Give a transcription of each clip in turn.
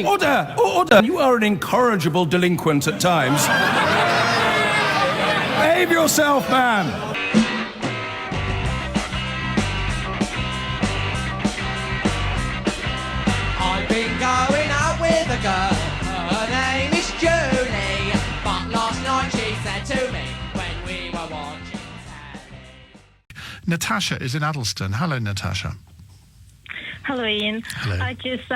Order! Order! You are an incorrigible delinquent at times. Behave yourself, man! I've been going out with a girl, her name is Julie, but last night she said to me when we were watching telly. Natasha is in Addleston. Hello, Natasha. Hello, Iain. Hello. I just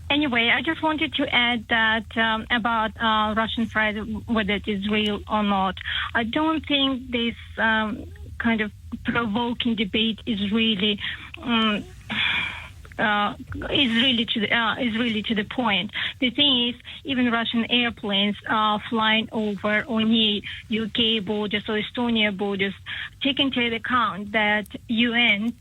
anyway, I just wanted to add that about Russian threat, whether it is real or not. I don't think this kind of provoking debate is really to the point. The thing is, even Russian airplanes are flying over or near UK borders or Estonia borders, take into account that UN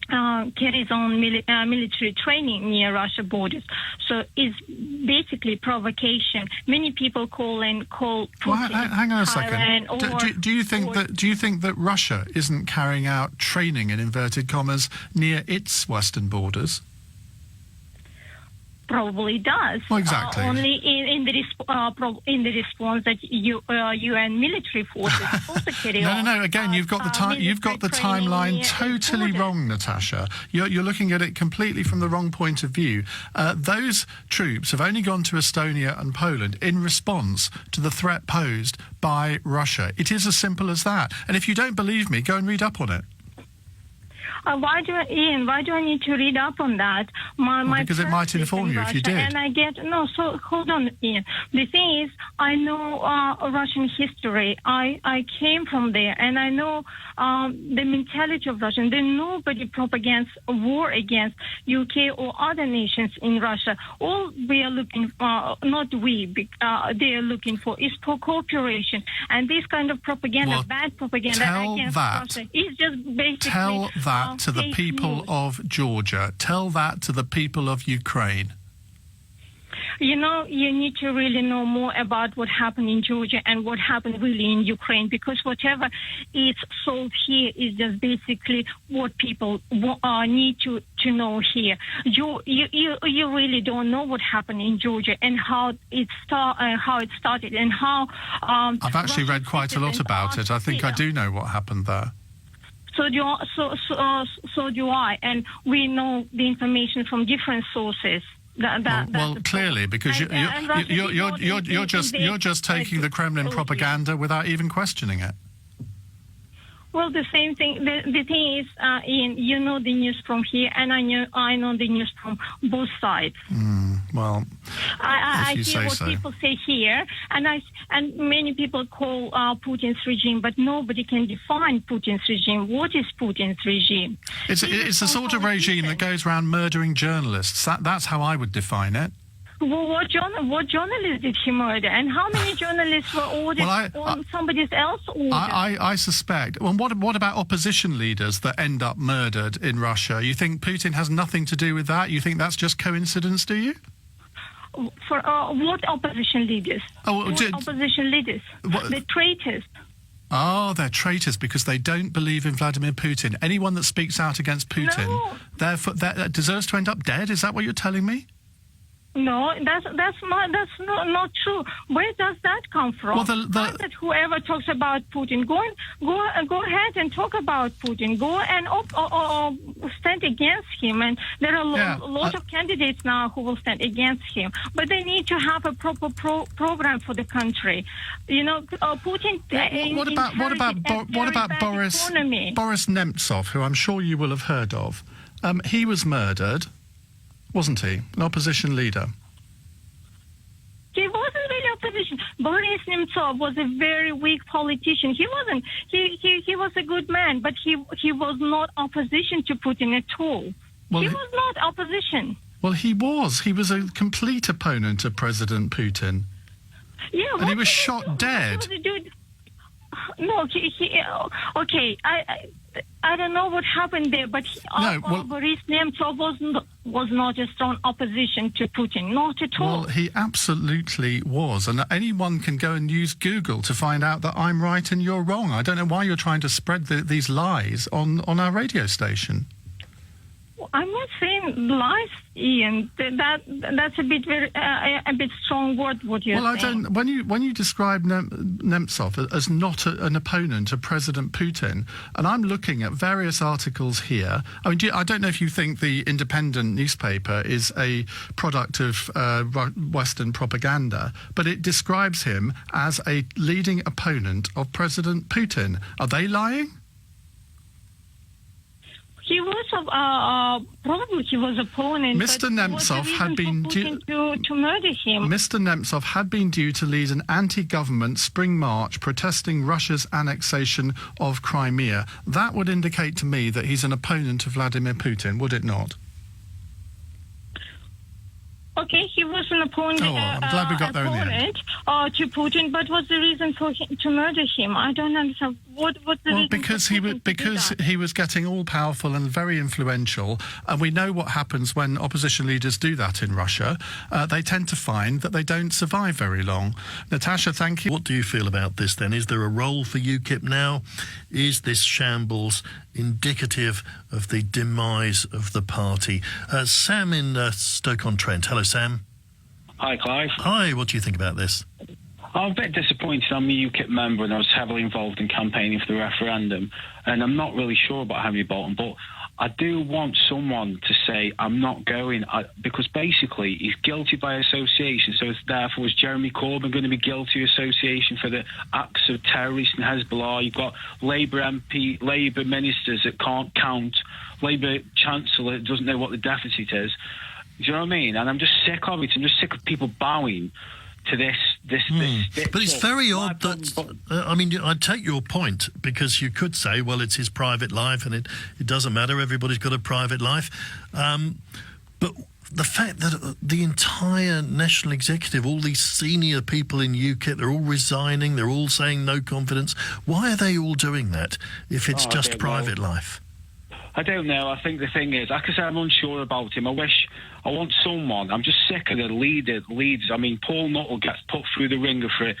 carries on military training near Russia borders. So it's basically provocation. Many people call Putin. Well, hang on a second. Or, do you think that Russia isn't carrying out training in inverted commas near its western borders? Probably does. Well, exactly. Only in the response that UN military forces also carry on. No. Again, you've got the timeline totally wrong, Natasha. You're looking at it completely from the wrong point of view. Those troops have only gone to Estonia and Poland in response to the threat posed by Russia. It is as simple as that. And if you don't believe me, go and read up on it. Why do I need to read up on that? Because it might inform you if you did. And so hold on, Iain. The thing is, I know Russian history. I came from there, and I know the mentality of Russian. Nobody propagandas war against UK or other nations in Russia. All we are looking for, not we, they are looking for, is for cooperation. And this kind of propaganda, bad propaganda against Russia, is just basically... Tell that to the people of Georgia. Tell that to the people of Ukraine. You know, you need to really know more about what happened in Georgia and what happened really in Ukraine, because whatever is sold here is just basically what people need to know here. You really don't know what happened in Georgia and how it started and how... I've actually read quite a lot about it. I think I do know what happened there. So do I, and we know the information from different sources. Well, clearly, because you're just taking the Kremlin propaganda without even questioning it. Well, the same thing. The thing is, Iain, you know the news from here, and I know the news from both sides. Well, I if you hear say what so. people say here, and many people call Putin's regime, but nobody can define Putin's regime. What is Putin's regime? It's the sort of regime that goes around murdering journalists. That's how I would define it. Well, what journalists did he murder, and how many journalists were ordered on somebody else's order? I suspect. Well, what about opposition leaders that end up murdered in Russia? You think Putin has nothing to do with that? You think that's just coincidence, do you? For what opposition leaders? Opposition leaders? The traitors. Oh, they're traitors because they don't believe in Vladimir Putin. Anyone that speaks out against Putin, therefore, that deserves to end up dead. Is that what you're telling me? No, that's not true. Where does that come from? Well, that whoever talks about Putin, go ahead and talk about Putin. Go and stand against him. And there are a lot of candidates now who will stand against him. But they need to have a proper program for the country. You know, Putin. What about Boris Nemtsov, who I'm sure you will have heard of? He was murdered, wasn't he? An opposition leader. He wasn't really opposition. Boris Nemtsov was a very weak politician. He wasn't. He was a good man, but he was not opposition to Putin at all. Well, he was not opposition. Well, he was. He was a complete opponent of President Putin. Yeah, and he was shot dead. No, okay. I don't know what happened there, but Boris Nemtsov was not a strong opposition to Putin, not at all. Well, he absolutely was, and anyone can go and use Google to find out that I'm right and you're wrong. I don't know why you're trying to spread these lies on our radio station. I'm not saying lies, Ian. That's a bit strong word. What you're saying. Well, I don't. When you describe Nemtsov as not an opponent of President Putin, and I'm looking at various articles here. I mean, I don't know if you think the Independent newspaper is a product of Western propaganda, but it describes him as a leading opponent of President Putin. Are they lying? He was probably he was opponent. Mr. Nemtsov had been due to murder him. Mr. Nemtsov had been due to lead an anti-government spring march protesting Russia's annexation of Crimea. That would indicate to me that he's an opponent of Vladimir Putin, would it not? Okay, he was an opponent. Oh, well, I'm glad we got there in the end. To Putin, but what's the reason for him to murder him? I don't understand. What's the reason? Because he was getting all powerful and very influential, and we know what happens when opposition leaders do that in Russia. They tend to find that they don't survive very long. Natasha, thank you. What do you feel about this then? Is there a role for UKIP now? Is this shambles indicative of the demise of the party? Sam in Stoke-on-Trent. Hello, Sam. Hi, Clive. Hi, what do you think about this? I'm a bit disappointed. I'm a UKIP member and I was heavily involved in campaigning for the referendum, and I'm not really sure about Henry Bolton, but I do want someone to say I'm not going, because basically he's guilty by association. So therefore, is Jeremy Corbyn going to be guilty of association for the acts of terrorists in Hezbollah? You've got Labour ministers that can't count, Labour Chancellor that doesn't know what the deficit is. Do you know what I mean? And I'm just sick of it. I'm just sick of people bowing to this. But it's very odd that, I mean, I take your point, because you could say, well, it's his private life and it doesn't matter, everybody's got a private life. But the fact that the entire national executive, all these senior people in UKIP, they're all resigning, they're all saying no confidence. Why are they all doing that if it's just private life? I don't know. I think the thing is, like I said, I'm unsure about him. I want someone. I'm just sick of the leaders. I mean, Paul Nuttall gets put through the ringer for,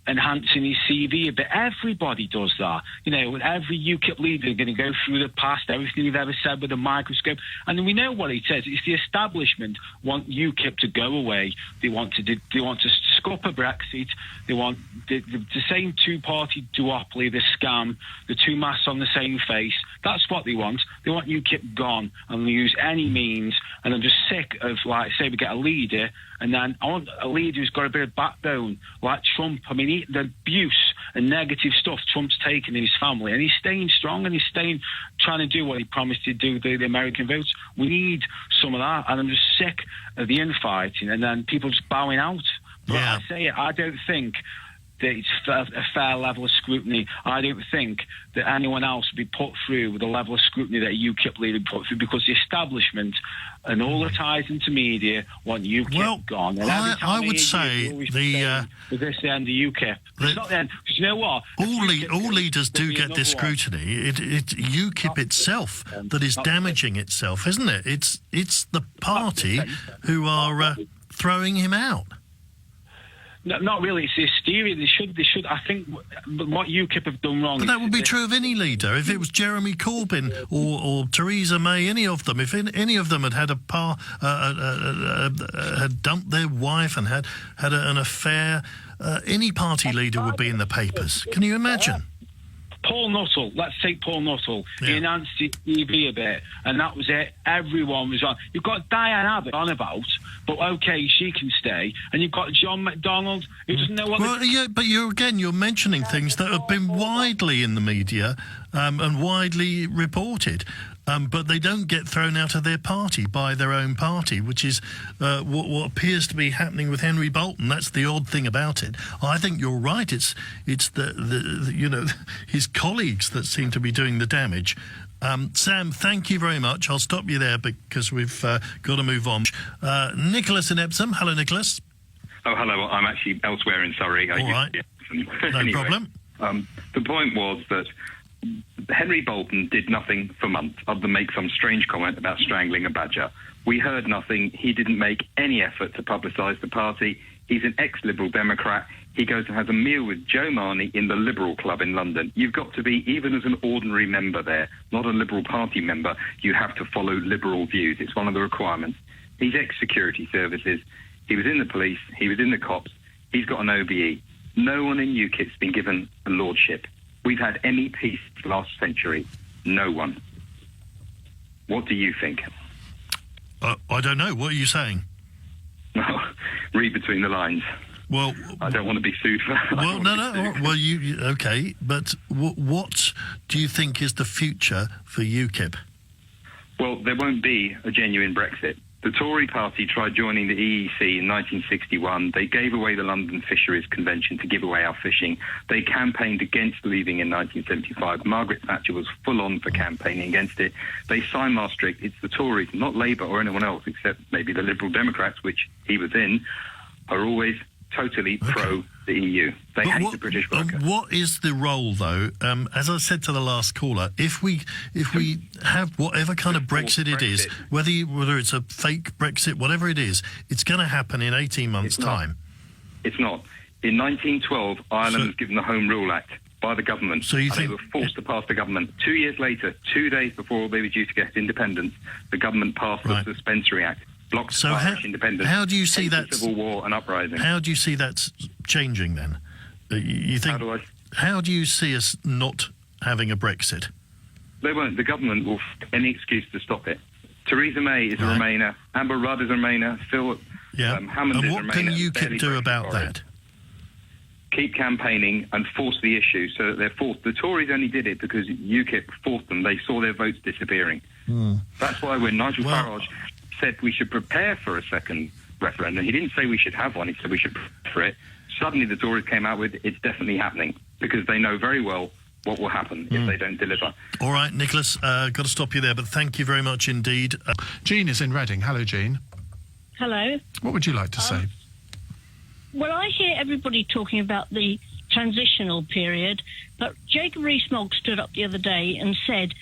enhancing his CV a bit. Everybody does that. Every UKIP leader is going to go through the past, everything they've ever said with a microscope. And we know what he says. It's the establishment want UKIP to go away. They want to scupper Brexit. They want the same two-party duopoly, the scam, the two masks on the same face. That's what they want. They want UKIP gone and use any means. And I'm just sick of, say we get a leader, and then I want a leader who's got a bit of backbone, like Trump. I mean, the abuse and negative stuff Trump's taken in his family, and he's staying strong and he's trying to do what he promised to do, the American votes. We need some of that, and I'm just sick of the infighting and then people just bowing out. But I say it, I don't think that it's a fair level of scrutiny. I don't think that anyone else would be put through with the level of scrutiny that a UKIP leader put through, because the establishment and all the ties into media want UKIP gone. And I would say this end of UKIP. It's not the end, because you know what? All leaders do get this scrutiny. It's UKIP itself that is damaging itself, isn't it? It's the party who are throwing him out. No, not really. It's the hysteria. They should. I think what UKIP have done wrong. But that would be true of any leader. If it was Jeremy Corbyn or Theresa May, any of them, if any of them had had dumped their wife and had an affair, any party leader would be in the papers. Can you imagine? Paul Nuttall, let's take Paul Nuttall. Yeah. He enhanced his TV a bit, and that was it. Everyone was on. You've got Diane Abbott on about, but okay, she can stay. And you've got John McDonnell, who doesn't know what... Well, but you're mentioning things that have been widely in the media and widely reported. But they don't get thrown out of their party by their own party, which is what appears to be happening with Henry Bolton. That's the odd thing about it. I think you're right. It's the his colleagues that seem to be doing the damage. Sam, thank you very much. I'll stop you there because we've got to move on. Nicholas in Epsom. Hello, Nicholas. Oh, hello. I'm actually elsewhere in Surrey. All right. No problem. The point was that Henry Bolton did nothing for months other than make some strange comment about strangling a badger. We heard nothing. He didn't make any effort to publicise the party. He's an ex-Liberal Democrat. He goes and has a meal with Joe Marnie in the Liberal Club in London. You've got to be, even as an ordinary member there, not a Liberal Party member, you have to follow Liberal views. It's one of the requirements. He's ex-security services. He was in the police. He was in the cops. He's got an OBE. No one in UKIP's been given a lordship. We've had MEPs last century. No one. What do you think? I don't know. What are you saying? Read between the lines. Well, I don't want to be sued for that. Well, no. Well, okay, but what do you think is the future for UKIP? Well, there won't be a genuine Brexit. The Tory party tried joining the EEC in 1961. They gave away the London Fisheries Convention to give away our fishing. They campaigned against leaving in 1975. Margaret Thatcher was full on for campaigning against it. They signed Maastricht. It's the Tories, not Labour or anyone else, except maybe the Liberal Democrats, which he was in, are always totally pro the EU. They hate the British worker. What is the role, though? As I said to the last caller, if we have whatever kind of Brexit it is, whether it's a fake Brexit, whatever it is, it's going to happen in 18 months' time. It's not. In 1912, Ireland was given the Home Rule Act by the government. So you think they were forced to pass the government. 2 years later, 2 days before they were due to get independence, the government passed the Suspensory Act. So independence. How do you see that civil war and uprising? How do you see that changing then? You think? How do you see us not having a Brexit? They won't. The government will find any excuse to stop it. Theresa May is a Remainer. Amber Rudd is a Remainer. Phil Hammond is a Remainer. And what can UKIP do about that? Keep campaigning and force the issue so that they're forced. The Tories only did it because UKIP forced them. They saw their votes disappearing. That's why when Nigel Farage said we should prepare for a second referendum. He didn't say we should have one. He said we should prepare for it. Suddenly the Tories came out with it's definitely happening because they know very well what will happen if they don't deliver. All right, Nicholas, got to stop you there, but thank you very much indeed. Jean is in Reading. Hello, Jean. Hello. What would you like to say? Well, I hear everybody talking about the transitional period, but Jacob Rees-Mogg stood up the other day and said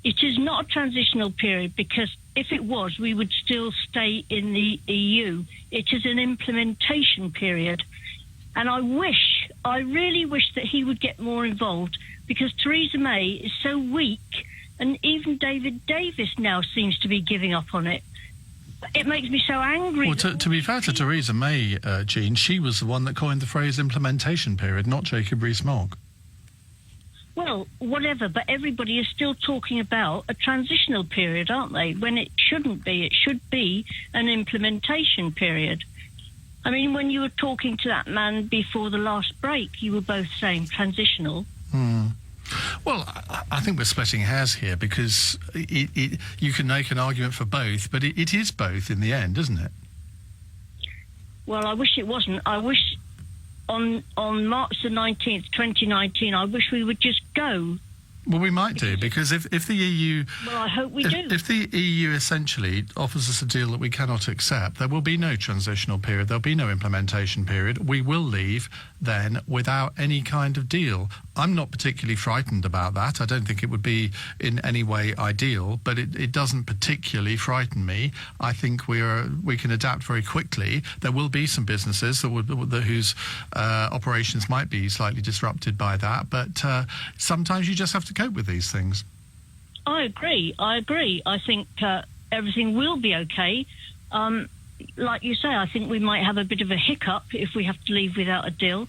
it is not a transitional period because if it was, we would still stay in the EU. It is an implementation period. And I really wish that he would get more involved because Theresa May is so weak and even David Davis now seems to be giving up on it. It makes me so angry. Well, to be fair to Theresa May, Jean, she was the one that coined the phrase implementation period, not Jacob Rees-Mogg. Well, whatever, but everybody is still talking about a transitional period, aren't they? When it shouldn't be. It should be an implementation period. I mean, when you were talking to that man before the last break, you were both saying transitional. Well, I think we're splitting hairs here because you can make an argument for both, but it is both in the end, isn't it? Well, I wish it wasn't. I wish on March the 19th, 2019, I wish we would just go. Well, we might do, because if the EU... Well, I hope we do. If the EU essentially offers us a deal that we cannot accept, there will be no transitional period, there'll be no implementation period. We will leave then without any kind of deal. I'm not particularly frightened about that. I don't think it would be in any way ideal, but it doesn't particularly frighten me. I think we can adapt very quickly. There will be some businesses whose operations might be slightly disrupted by that, but sometimes you just have to cope with these things. I agree. I think everything will be okay. Like you say, I think we might have a bit of a hiccup if we have to leave without a deal.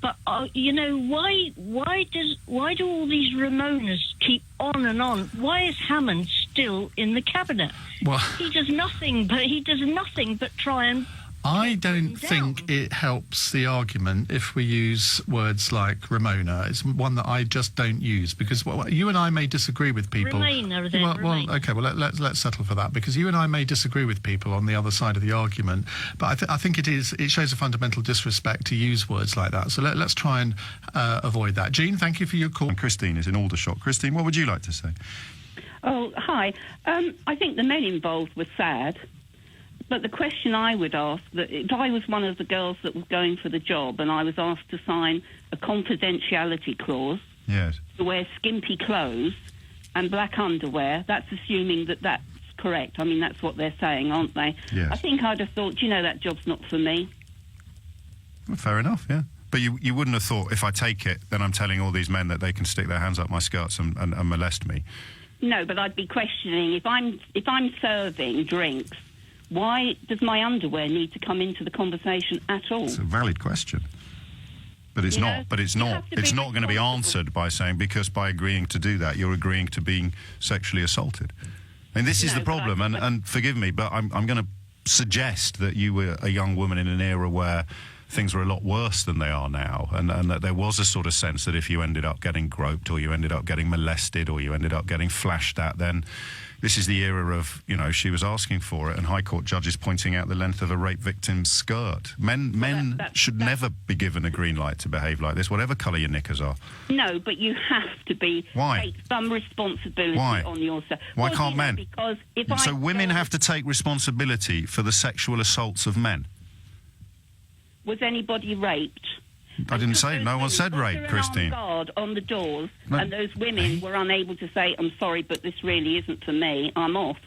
But you know, why do all these Ramonas keep on and on? Why is Hammond still in the cabinet? Well, he does nothing but try and... I don't think it helps the argument if we use words like Ramona. It's one that I just don't use because you and I may disagree with people. Remainer, then. Well, okay. Well, let's settle for that because you and I may disagree with people on the other side of the argument. But I think it shows a fundamental disrespect to use words like that. So let's try and avoid that. Jean, thank you for your call. And Christine is in Aldershot. Christine, what would you like to say? Oh, hi. I think the men involved were sad. But the question I would ask, that if I was one of the girls that was going for the job and I was asked to sign a confidentiality clause to wear skimpy clothes and black underwear, that's assuming that that's correct. I mean, that's what they're saying, aren't they? Yes. I think I'd have thought, that job's not for me. Well, fair enough, yeah. But you wouldn't have thought, if I take it, then I'm telling all these men that they can stick their hands up my skirts and molest me. No, but I'd be questioning if I'm serving drinks, why does my underwear need to come into the conversation at all? It's a valid question. But it's not. But it's not. It's not going to be answered by saying, because by agreeing to do that, you're agreeing to being sexually assaulted. And this is the problem. And forgive me, but I'm going to suggest that you were a young woman in an era where things were a lot worse than they are now, and that there was a sort of sense that if you ended up getting groped, or you ended up getting molested, or you ended up getting flashed at, then this is the era of, she was asking for it, and High Court judges pointing out the length of a rape victim's skirt. Men should never be given a green light to behave like this, whatever colour your knickers are. No, but you have to be... Why? Take some responsibility on yourself. Why can't men? Because so women have to take responsibility for the sexual assaults of men? Was anybody raped? I didn't say. No one said rape, Christine. Guard on the doors, and those women were unable to say, "I'm sorry, but this really isn't for me. I'm off."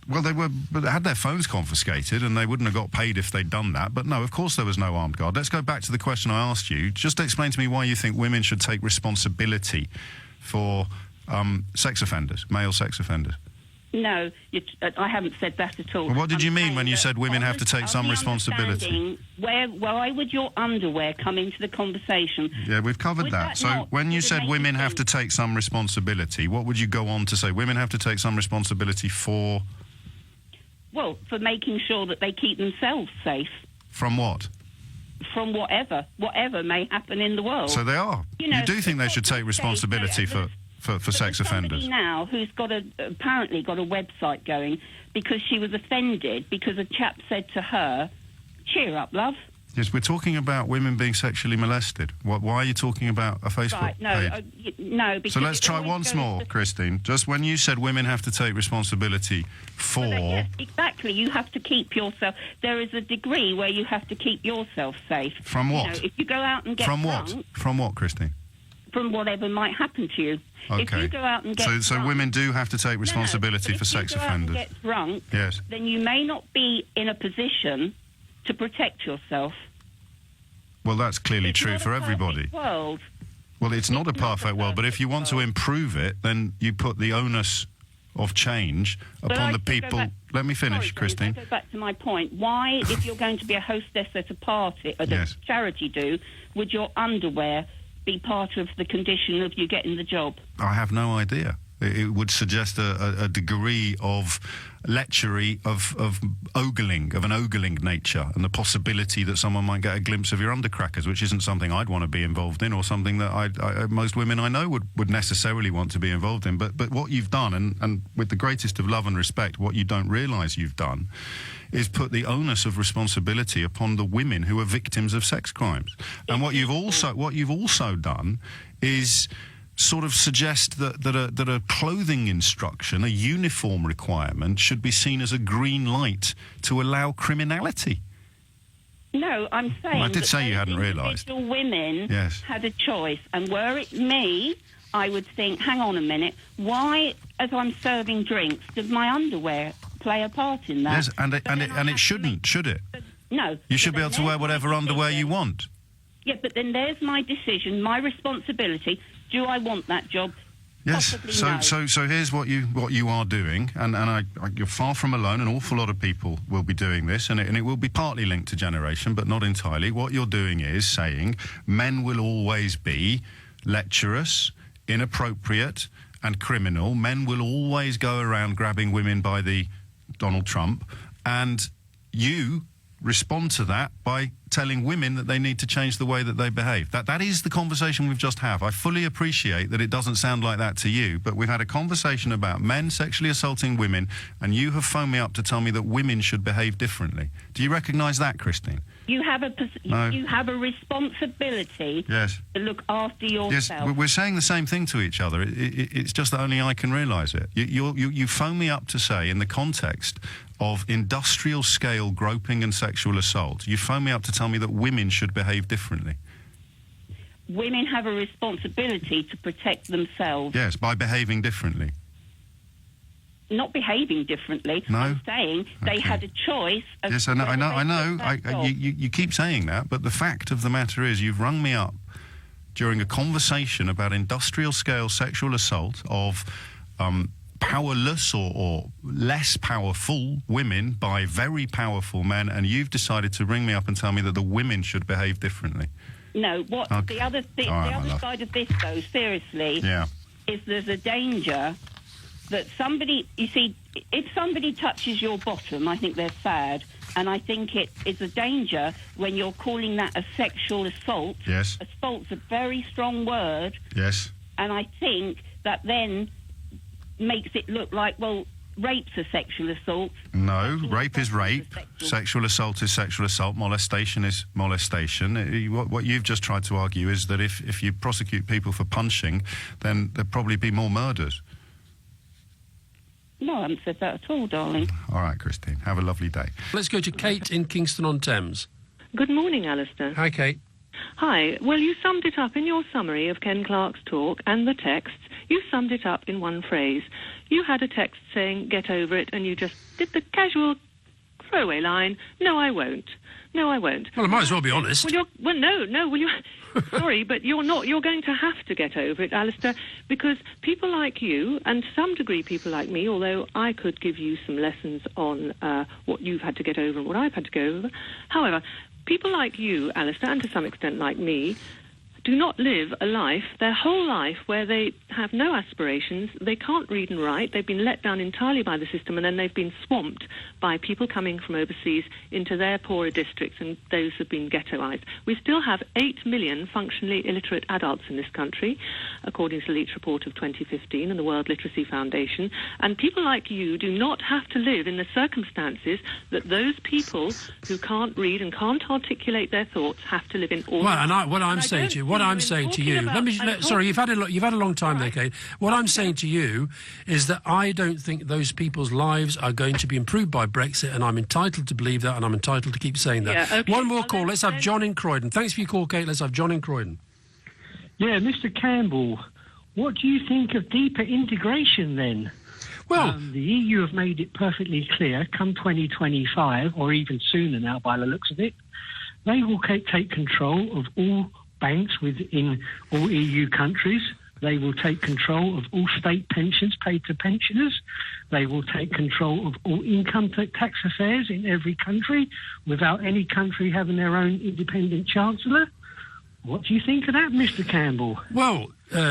Well, but they had their phones confiscated, and they wouldn't have got paid if they'd done that. But no, of course there was no armed guard. Let's go back to the question I asked you. Just explain to me why you think women should take responsibility for sex offenders, male sex offenders. No, I haven't said that at all. Well, what did you mean when you said women have to take some responsibility? Why would your underwear come into the conversation? Yeah, we've covered that. So when you said women have to take some responsibility, what would you go on to say? Women have to take some responsibility for? Well, for making sure that they keep themselves safe. From what? From whatever may happen in the world. So they are. You do think they should take responsibility for sex offenders? Now who's apparently got a website going because she was offended because a chap said to her, "Cheer up, love." Yes, we're talking about women being sexually molested. Why are you talking about a Facebook page? No. Because so let's try once more, Christine. Just when you said women have to take responsibility for... yes, exactly. You have to keep yourself... There is a degree where you have to keep yourself safe. From what? If you go out and get drunk... From what, Christine? From whatever might happen to you. Okay. If you go out and get drunk... So women do have to take responsibility for sex offenders? If you go out and get drunk, yes, then you may not be in a position to protect yourself. Well, that's clearly true for everybody. World. Well, it's not a perfect world, but if you want to improve it, then you put the onus of change upon the people... Let me finish, Christine. Go back to my point. Why, if you're going to be a hostess at a party, at a charity do, would your underwear be part of the condition of you getting the job? I have no idea. It would suggest a degree of lechery, of ogling, of an ogling nature, and the possibility that someone might get a glimpse of your undercrackers, which isn't something I'd want to be involved in, or something that most women I know would necessarily want to be involved in. But what you've done, and with the greatest of love and respect, what you don't realise you've done is put the onus of responsibility upon the women who are victims of sex crimes. And what you've also done is sort of suggest that a clothing instruction, a uniform requirement, should be seen as a green light to allow criminality. No, I'm saying... I did say you hadn't realised. Women had a choice, and were it me, I would think, hang on a minute, why, as I'm serving drinks, does my underwear play a part in that? Yes, and it shouldn't, should it? No. You should be able to wear whatever underwear you want. Yeah, but then there's my decision, my responsibility. Do I want that job? Yes. Possibly so here's what you are doing, and you're far from alone. An awful lot of people will be doing this, and it will be partly linked to generation, but not entirely. What you're doing is saying men will always be lecherous, inappropriate, and criminal. Men will always go around grabbing women by the Donald Trump, and you respond to that by telling women that they need to change the way that they behave. That is the conversation we've just had. I fully appreciate that it doesn't sound like that to you, but we've had a conversation about men sexually assaulting women, and you have phoned me up to tell me that women should behave differently. Do you recognise that, Christine? You have a responsibility to look after yourself. Yes, we're saying the same thing to each other. It's just that only I can realise it. You phone me up to say, in the context of industrial-scale groping and sexual assault, you phone me up to tell me that women should behave differently. Women have a responsibility to protect themselves. Yes, by behaving differently. not behaving differently. No. I'm saying they had a choice. Of Yes, I know. whether they took that job. You keep saying that, but the fact of the matter is, you've rung me up during a conversation about industrial-scale sexual assault of powerless or less powerful women by very powerful men, and you've decided to ring me up and tell me that the women should behave differently. No, what Okay. the other All right, the my other love. side of this, though, seriously, Yeah. is there's a danger that somebody, you see, if somebody touches your bottom, I think they're sad, and I think it is a danger when you're calling that a sexual assault. Yes. Assault's a very strong word, Yes. and I think that then makes it look like, well, rape's a sexual assault. No, rape is rape. Sexual assault is sexual assault. Molestation is molestation. What you've just tried to argue is that if you prosecute people for punching, then there'd probably be more murders. No, I haven't said that at all, darling. All right, Christine. Have a lovely day. Let's go to Kate in Kingston-on-Thames. Good morning, Alastair. Hi, Kate. Hi. Well, you summed it up in your summary of Ken Clark's talk and the texts. You summed it up in one phrase. You had a text saying, get over it, and you just did the casual throwaway line, no, I won't. No, I won't. Well, I might as well be honest. Sorry, but you're not. You're going to have to get over it, Alastair, because people like you, and to some degree people like me, although I could give you some lessons on what you've had to get over and what I've had to go over. However, people like you, Alastair, and to some extent like me, do not live a life, their whole life, where they have no aspirations, they can't read and write, they've been let down entirely by the system, and then they've been swamped by people coming from overseas into their poorer districts, and those have been ghettoised. We still have 8 million functionally illiterate adults in this country, according to the Leach report of 2015 and the World Literacy Foundation, and people like you do not have to live in the circumstances that those people who can't read and can't articulate their thoughts have to live in. Well, and what I'm saying to you, sorry, you've had a long time there, Kate. What I'm saying to you is that I don't think those people's lives are going to be improved by Brexit, and I'm entitled to believe that, and I'm entitled to keep saying that. Yeah, okay. One more call. Let's have John in Croydon. Thanks for your call, Kate. Let's have John in Croydon. Yeah, Mr. Campbell, what do you think of deeper integration then? Well, the EU have made it perfectly clear, come 2025, or even sooner now by the looks of it, they will take control of all banks within all EU countries. They will take control of all state pensions paid to pensioners. They will take control of all income tax affairs in every country without any country having their own independent chancellor. What do you think of that, Mr. Campbell? Well,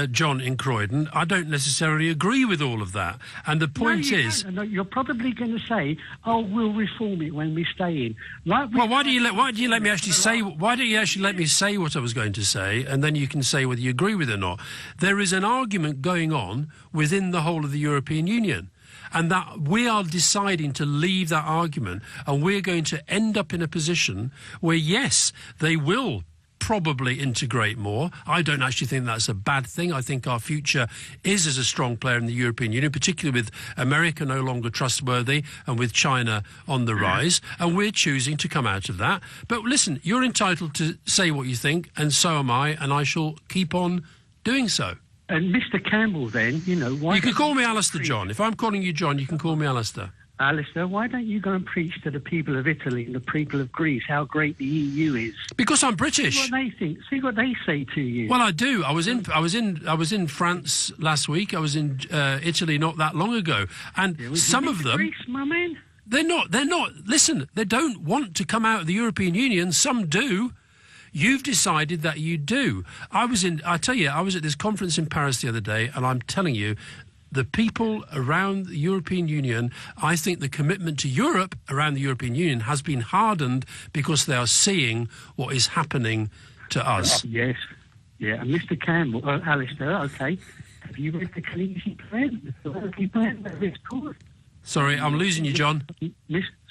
John in Croydon, I don't necessarily agree with all of that. And the point is... No, you're probably going to say, oh, we'll reform it when we stay in. Like well, why do you let me actually say... Why don't you actually let me say what I was going to say, and then you can say whether you agree with it or not. There is an argument going on within the whole of the European Union, and that we are deciding to leave that argument, and we're going to end up in a position where, yes, they will probably integrate more. I don't actually think that's a bad thing. I think our future is as a strong player in the European Union, particularly with America no longer trustworthy and with China on the rise, and we're choosing to come out of that. But listen, you're entitled to say what you think, and so am I, and I shall keep on doing so. And Mr. Campbell, then, you know... why you can call me Alastair, John. If I'm calling you John, you can call me Alastair. Alastair, why don't you go and preach to the people of Italy and the people of Greece how great the EU is? Because I'm British. See what they think. See what they say to you. Well, I do. I was in France last week. I was in Italy not that long ago, and some of them. Greece, my man. They're not. Listen, they don't want to come out of the European Union. Some do. You've decided that you do. I was at this conference in Paris the other day, and I'm telling you, the people around the European Union, I think the commitment to Europe around the European Union has been hardened because they are seeing what is happening to us. Yes. Yeah, and Mr. Campbell, Alastair, okay. Have you read the Khaleesi plan? The Khaleesi plan that it's called? Sorry, I'm losing you, John.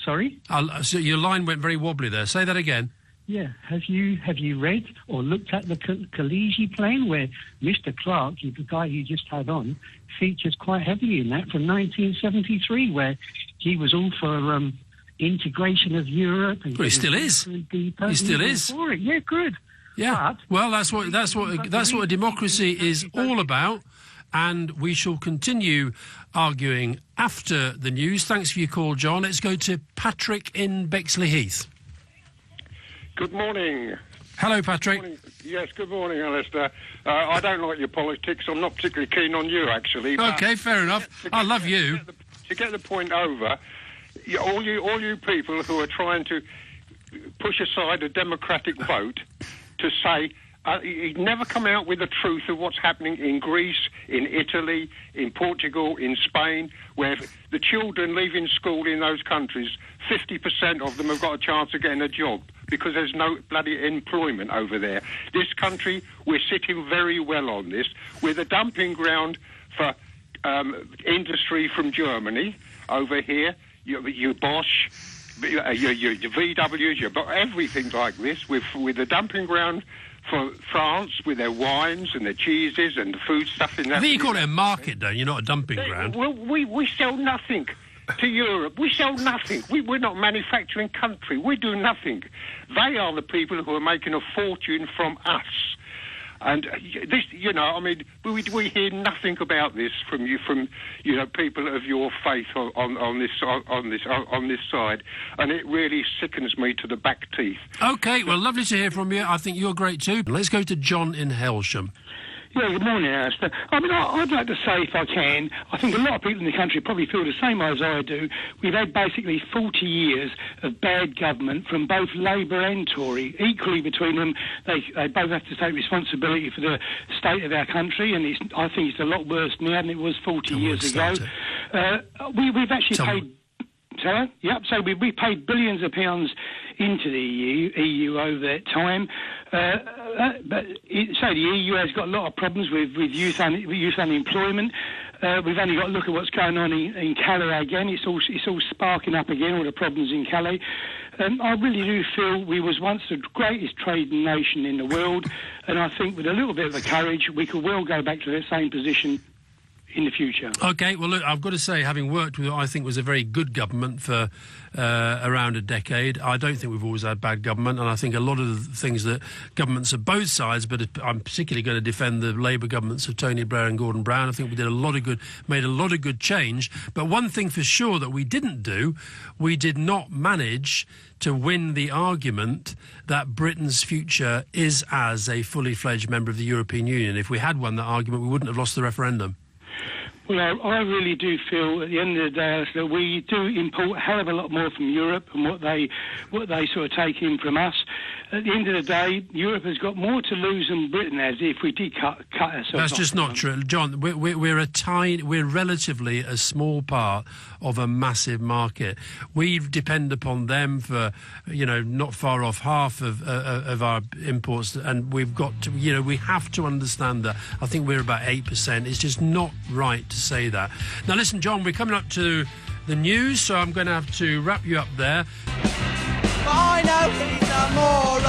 Sorry? So your line went very wobbly there. Say that again. Yeah, have you read or looked at the Khaleesi plan where Mr. Clark, the guy you just had on, features quite heavily in that from 1973, where he was all for integration of Europe. And well, he still is. He still is. For it. Yeah, good. Yeah. Well, that's what a democracy is all about. and we shall continue arguing after the news. Thanks for your call, John. Let's go to Patrick in Bexley Heath. Good morning. Hello, Patrick. Good morning. Yes, good morning, Alastair. I don't like your politics. I'm not particularly keen on you, actually. OK, fair enough. I love you. To get the point over, all you people who are trying to push aside a democratic vote to say he'd never come out with the truth of what's happening in Greece, in Italy, in Portugal, in Spain, where the children leaving school in those countries, 50% of them have got a chance of getting a job because there's no bloody employment over there. This country, we're sitting very well on this. We're the dumping ground for industry from Germany over here. You Bosch, your VWs, your everything like this. We're the dumping ground for France with their wines and their cheeses and the food stuff in that. I think you call it a market, don't you? Not a dumping ground. Well, we sell nothing to Europe. We sell nothing. We're not a manufacturing country. We do nothing. They are the people who are making a fortune from us. And this, I mean, we hear nothing about this from people of your faith on this side, and it really sickens me to the back teeth. OK, well, lovely to hear from you. I think you're great too. Let's go to John in Helsham. Yeah, good morning, Alastair. I mean, I'd like to say, if I can, I think a lot of people in the country probably feel the same way as I do. We've had basically 40 years of bad government from both Labour and Tory. Equally between them, they both have to take responsibility for the state of our country, and I think it's a lot worse now than it was 40 years ago. We've actually paid... Sorry? Yep, so we paid billions of pounds into the EU over that time. But the EU has got a lot of problems with youth unemployment. We've only got to look at what's going on in Calais again. It's all sparking up again, all the problems in Calais. I really do feel we was once the greatest trading nation in the world, and I think with a little bit of courage, we could well go back to that same position in the future. OK, well, look, I've got to say, having worked with what I think was a very good government for around a decade, I don't think we've always had bad government, and I think a lot of the things that governments of both sides, but I'm particularly going to defend the Labour governments of Tony Blair and Gordon Brown. I think we did made a lot of good change. But one thing for sure that we didn't do, we did not manage to win the argument that Britain's future is as a fully fledged member of the European Union. If we had won that argument, we wouldn't have lost the referendum. Well, I really do feel at the end of the day that we do import a hell of a lot more from Europe and what they sort of take in from us. At the end of the day, Europe has got more to lose than Britain has if we did cut ourselves off. That's just not true, John. We're relatively a small part of a massive market. We depend upon them for, not far off half of our imports, and we've got to, we have to understand that. I think we're about 8%. It's just not right to say that. Now, listen, John, we're coming up to the news, so I'm going to have to wrap you up there. I know he's a moron.